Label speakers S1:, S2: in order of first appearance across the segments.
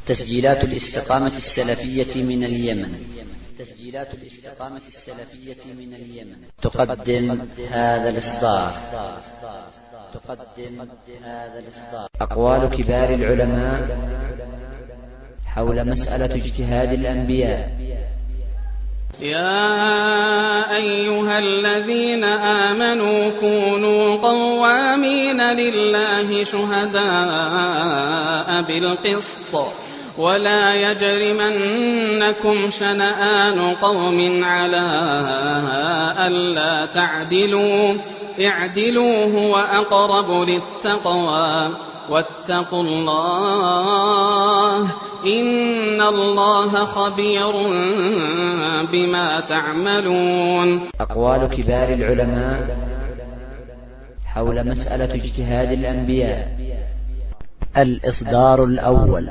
S1: تسجيلات الاستقامة السلفية من اليمن. تسجيلات الاستقامة السلفية من اليمن تقدم هذا الإصدار. أقوال كبار العلماء حول مسألة اجتهاد الأنبياء.
S2: يا أيها الذين آمنوا كونوا قوامين لله شهداء بالقسط ولا يجرمنكم شنآن قوم على ألا تعدلوا اعدلوا هو أقرب للتقوى واتقوا الله إن الله خبير بما تعملون.
S1: أقوال كبار العلماء حول مسألة اجتهاد الأنبياء. الإصدار الأول.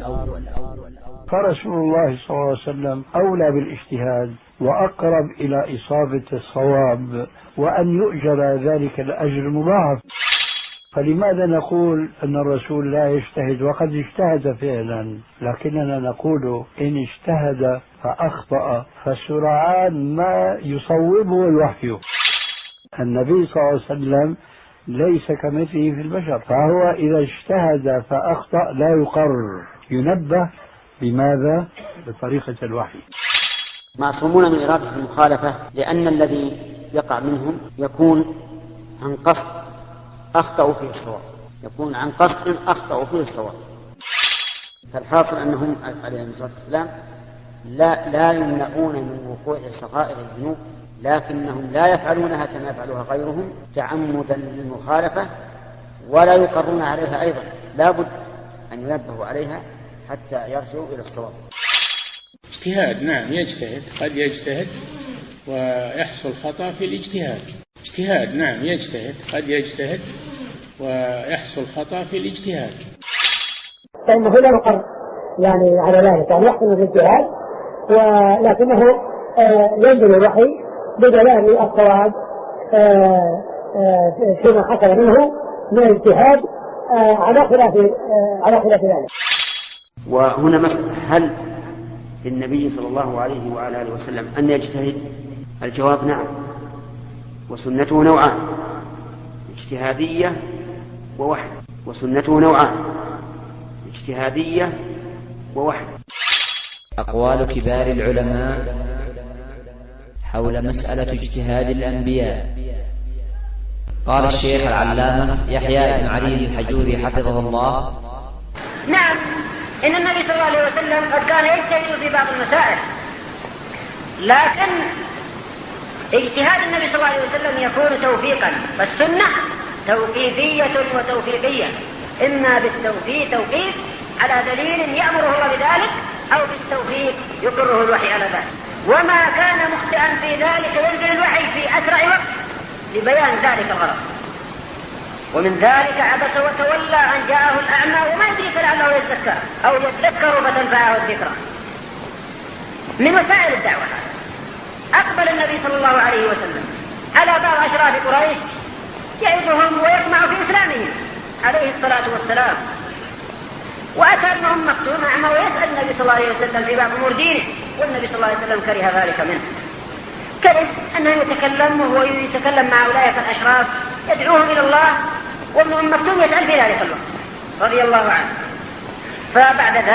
S3: فرسول الله صلى الله عليه وسلم أولى بالاجتهاد وأقرب إلى إصابة الصواب وأن يؤجر ذلك الأجر مضاعف. فلماذا نقول أن الرسول لا يجتهد وقد اجتهد فعلا، لكننا نقول إن اجتهد فأخطأ فسرعان ما يصوبه الوحي. النبي صلى الله عليه وسلم ليس كمثله في البشر، فهو إذا اجتهد فأخطأ لا يقر، ينبه. بماذا؟ بطريقة الوحي.
S4: معصومون من إرادة المخالفة، لأن الذي يقع منهم يكون عن قصد أخطأوا فيه الصواب، يكون عن قصد أخطأوا فيه الصواب. فالحاصل أنهم عليهم الصلاة والسلام لا يمنعون من وقوع صغائر الذنوب، لكنهم لا يفعلونها كما يفعلها غيرهم تعمدا للمخالفة، ولا يقرون عليها أيضا، لا بد أن ينبهوا عليها حتى يرجعوا إلى الصواب.
S5: اجتهاد، نعم يجتهد، قد يجتهد ويحصل خطأ في الاجتهاد. اجتهاد، نعم يجتهد، قد يجتهد ويحصل خطأ في الاجتهاد.
S6: فإنه لا يقر يعني على ذلك، يعني يحصل في الاجتهاد ولكنه ينزل الوحي بدلالة الصواب فيما حصل منه من الاجتهاد على خلاف ذلك.
S4: وهنا مسألة، هل للنبي صلى الله عليه وعلى آله وسلم أن يجتهد؟ الجواب نعم، وسنته نوعان، اجتهادية ووحي. وسنته نوعان، اجتهادية ووحي.
S1: أقوال كبار العلماء حول مسألة اجتهاد الأنبياء. قال الشيخ العلامة يحيى بن علي الحجوري حفظه الله:
S7: نعم، إن النبي صلى الله عليه وسلم قد كان يجتهد في بعض المسائل، لكن اجتهاد النبي صلى الله عليه وسلم يكون توفيقا، فالسنة توقيفية وتوفيقية، إما بالتوقيف على دليل يأمره الله بذلك، أو بالتوفيق يقره الوحي على ذلك. وما كان مخطئا في ذلك ينزل الوحي في أسرع وقت لبيان ذلك الغرض. ومن ذلك عبس وتولى أن جاءه الأعمى وما يدرك لعله يذكر أو يذكر فتنفعه الذكرى. من وسائل الدعوة أقبل النبي صلى الله عليه وسلم على بعض أشراف قريش يعظهم ويطمع في إسلامهم عليه الصلاة والسلام، وأتى ابن أم مكتوم أعمى ويسأل النبي صلى الله عليه وسلم في بعض أمور دينه، والنبي صلى الله عليه وسلم كره ذلك منه، كره أنه يتكلم وهو يتكلم مع أولئك الأشراف يدعوهم إلى الله، وابن أم مكتوم يسأل في ذلك الوقت رضي الله عنه. فبعد ذلك